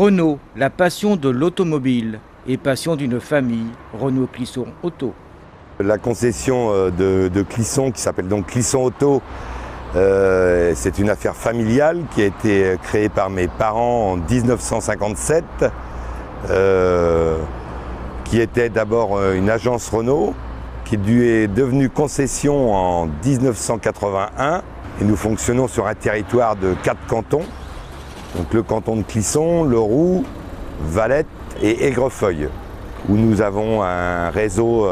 Renault, la passion de l'automobile et passion d'une famille, Renault Clisson Auto. La concession de Clisson, qui s'appelle donc Clisson Auto, c'est une affaire familiale qui a été créée par mes parents en 1957, qui était d'abord une agence Renault, qui est devenue concession en 1981. Et nous fonctionnons sur un territoire de 4 cantons, donc le canton de Clisson, Le Roux, Valette et Aigrefeuille, où nous avons un réseau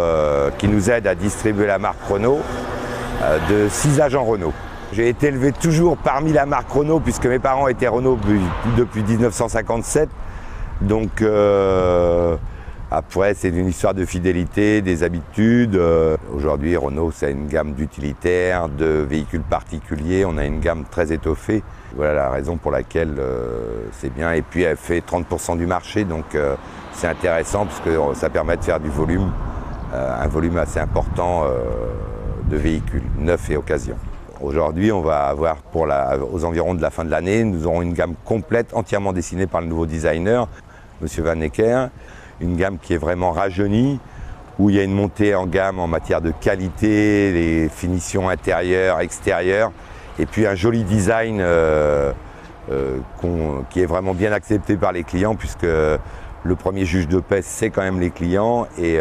qui nous aide à distribuer la marque Renault de 6 agents Renault. J'ai été élevé toujours parmi la marque Renault puisque mes parents étaient Renault depuis 1957. Donc après, c'est une histoire de fidélité, des habitudes. Aujourd'hui, Renault, c'est une gamme d'utilitaires, de véhicules particuliers. On a une gamme très étoffée. Voilà la raison pour laquelle c'est bien. Et puis, elle fait 30% du marché, donc c'est intéressant parce que ça permet de faire du volume, un volume assez important de véhicules neufs et occasions. Aujourd'hui, on va avoir aux environs de la fin de l'année, nous aurons une gamme complète, entièrement dessinée par le nouveau designer, M. Van Necker. Une gamme qui est vraiment rajeunie, où il y a une montée en gamme en matière de qualité, les finitions intérieures, extérieures, et puis un joli design qui est vraiment bien accepté par les clients, puisque le premier juge de paix, c'est quand même les clients, et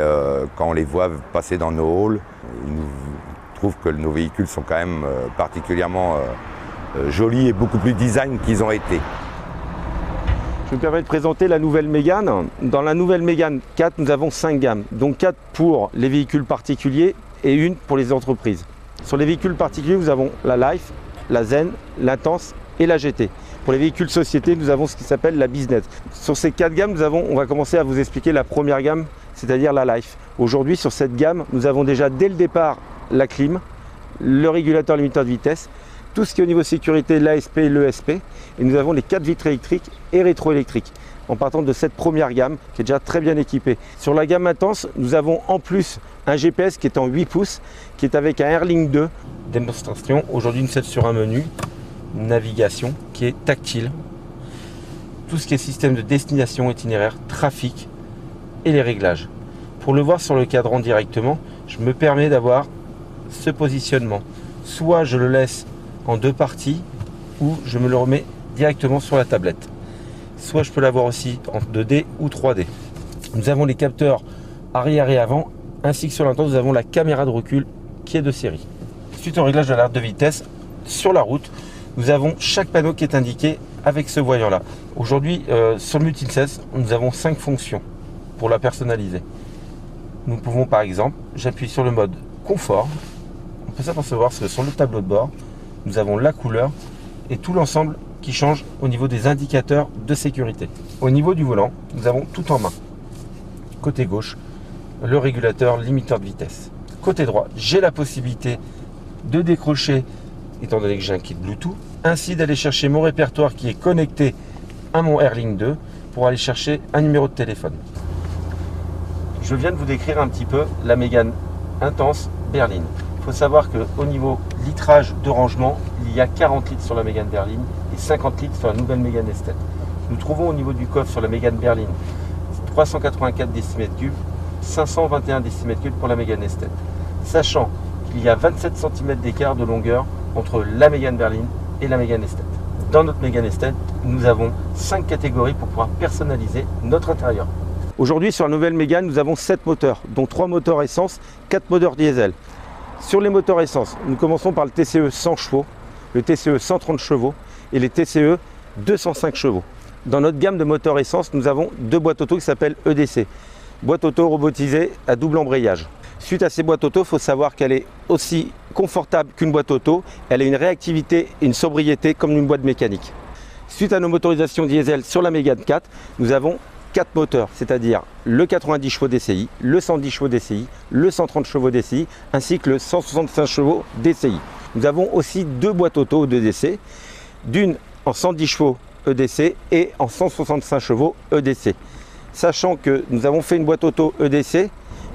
quand on les voit passer dans nos halls, ils nous trouvent que nos véhicules sont quand même particulièrement jolis et beaucoup plus design qu'ils ont été. Je me permets de présenter la nouvelle Mégane. Dans la nouvelle Mégane 4, nous avons 5 gammes, donc 4 pour les véhicules particuliers et une pour les entreprises. Sur les véhicules particuliers, nous avons la Life, la Zen, l'Intense et la GT. Pour les véhicules société, nous avons ce qui s'appelle la Business. Sur ces 4 gammes, on va commencer à vous expliquer la première gamme, c'est-à-dire la Life. Aujourd'hui, sur cette gamme, nous avons déjà dès le départ la clim, le régulateur limiteur de vitesse, tout ce qui est au niveau sécurité, l'ASP et l'ESP, et nous avons les 4 vitres électriques et rétroélectriques, en partant de cette première gamme qui est déjà très bien équipée. Sur la gamme Intense, nous avons en plus un GPS qui est en 8 pouces, qui est avec un Airlink 2. Démonstration, aujourd'hui nous sommes sur un menu, navigation qui est tactile. Tout ce qui est système de destination, itinéraire, trafic et les réglages. Pour le voir sur le cadran directement, je me permets d'avoir ce positionnement. Soit je le laisse en 2 parties ou je me le remets directement sur la tablette. Soit je peux l'avoir aussi en 2D ou 3D. Nous avons les capteurs arrière et avant, ainsi que sur l'Intense, nous avons la caméra de recul qui est de série. Suite au réglage de l'alerte de vitesse, sur la route, nous avons chaque panneau qui est indiqué avec ce voyant-là. Aujourd'hui, sur le Multisense, nous avons 5 fonctions pour la personnaliser. Nous pouvons par exemple, j'appuie sur le mode confort. On peut s'apercevoir que sur le tableau de bord, nous avons la couleur et tout l'ensemble qui change au niveau des indicateurs de sécurité. Au niveau du volant, nous avons tout en main. Côté gauche, le régulateur limiteur de vitesse. Côté droit, j'ai la possibilité de décrocher, étant donné que j'ai un kit Bluetooth, ainsi d'aller chercher mon répertoire qui est connecté à mon Airlink 2 pour aller chercher un numéro de téléphone. Je viens de vous décrire un petit peu la Mégane Intense berline. Il faut savoir qu'au niveau litrage de rangement, il y a 40 litres sur la Mégane berline et 50 litres sur la nouvelle Mégane Estate. Nous trouvons au niveau du coffre sur la Mégane berline 384 décimètres cubes, 521 décimètres cubes pour la Mégane Estate. Sachant qu'il y a 27 cm d'écart de longueur entre la Mégane berline et la Mégane Estate. Dans notre Mégane Estate, nous avons 5 catégories pour pouvoir personnaliser notre intérieur. Aujourd'hui, sur la nouvelle Mégane, nous avons 7 moteurs, dont 3 moteurs essence, 4 moteurs diesel. Sur les moteurs essence, nous commençons par le TCE 100 chevaux, le TCE 130 chevaux et les TCE 205 chevaux. Dans notre gamme de moteurs essence, nous avons 2 boîtes auto qui s'appellent EDC, boîte auto robotisée à double embrayage. Suite à ces boîtes auto, il faut savoir qu'elle est aussi confortable qu'une boîte auto, elle a une réactivité et une sobriété comme une boîte mécanique. Suite à nos motorisations diesel sur la Mégane 4, nous avons 4 moteurs, c'est-à-dire le 90 chevaux DCI, le 110 chevaux DCI, le 130 chevaux DCI, ainsi que le 165 chevaux DCI. Nous avons aussi 2 boîtes auto EDC, d'une en 110 chevaux EDC et en 165 chevaux EDC. Sachant que nous avons fait une boîte auto EDC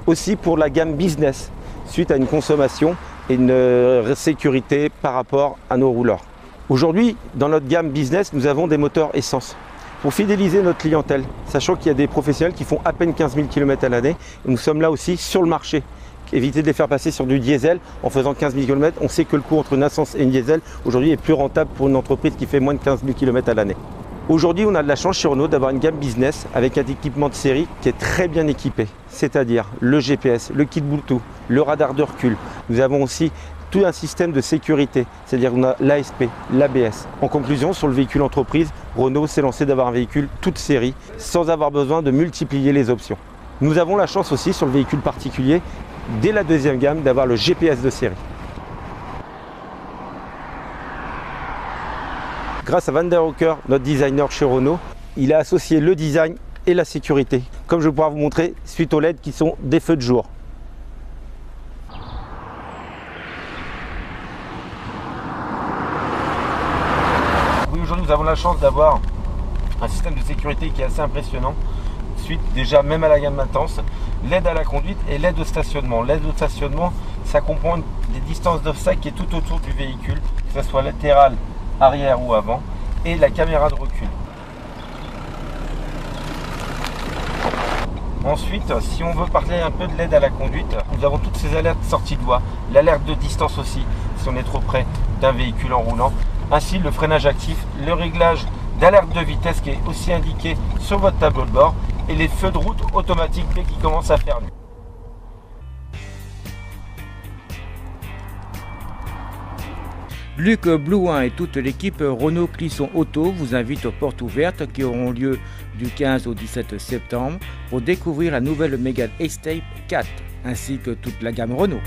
aussi pour la gamme business, suite à une consommation et une sécurité par rapport à nos rouleurs. Aujourd'hui, dans notre gamme business, nous avons des moteurs essence. Il pour fidéliser notre clientèle, sachant qu'il y a des professionnels qui font à peine 15 000 km à l'année. Nous sommes là aussi sur le marché. Éviter de les faire passer sur du diesel en faisant 15 000 km. On sait que le coût entre une essence et une diesel aujourd'hui est plus rentable pour une entreprise qui fait moins de 15 000 km à l'année. Aujourd'hui, on a de la chance chez Renault d'avoir une gamme business avec un équipement de série qui est très bien équipé, c'est-à-dire le GPS, le kit Bluetooth, le radar de recul. Nous avons aussi tout un système de sécurité, c'est-à-dire qu'on a l'ASP, l'ABS. En conclusion, sur le véhicule entreprise, Renault s'est lancé d'avoir un véhicule toute série sans avoir besoin de multiplier les options. Nous avons la chance aussi sur le véhicule particulier, dès la deuxième gamme, d'avoir le GPS de série. Grâce à Van der Rocker, notre designer chez Renault, il a associé le design et la sécurité. Comme je vais pouvoir vous montrer suite aux LED qui sont des feux de jour. Oui, aujourd'hui nous avons la chance d'avoir un système de sécurité qui est assez impressionnant. Suite déjà même à la gamme intense, l'aide à la conduite et l'aide au stationnement. L'aide au stationnement, ça comprend des distances d'obstacles qui est tout autour du véhicule, que ce soit latéral, arrière ou avant, et la caméra de recul. Ensuite, si on veut parler un peu de l'aide à la conduite, nous avons toutes ces alertes sorties de voie, l'alerte de distance aussi, si on est trop près d'un véhicule en roulant, ainsi le freinage actif, le réglage d'alerte de vitesse qui est aussi indiqué sur votre tableau de bord, et les feux de route automatiques dès qu'ils commencent à faire nuit. Luc Blouin et toute l'équipe Renault Clisson Auto vous invitent aux portes ouvertes qui auront lieu du 15 au 17 septembre pour découvrir la nouvelle Mégane X-Type 4 ainsi que toute la gamme Renault.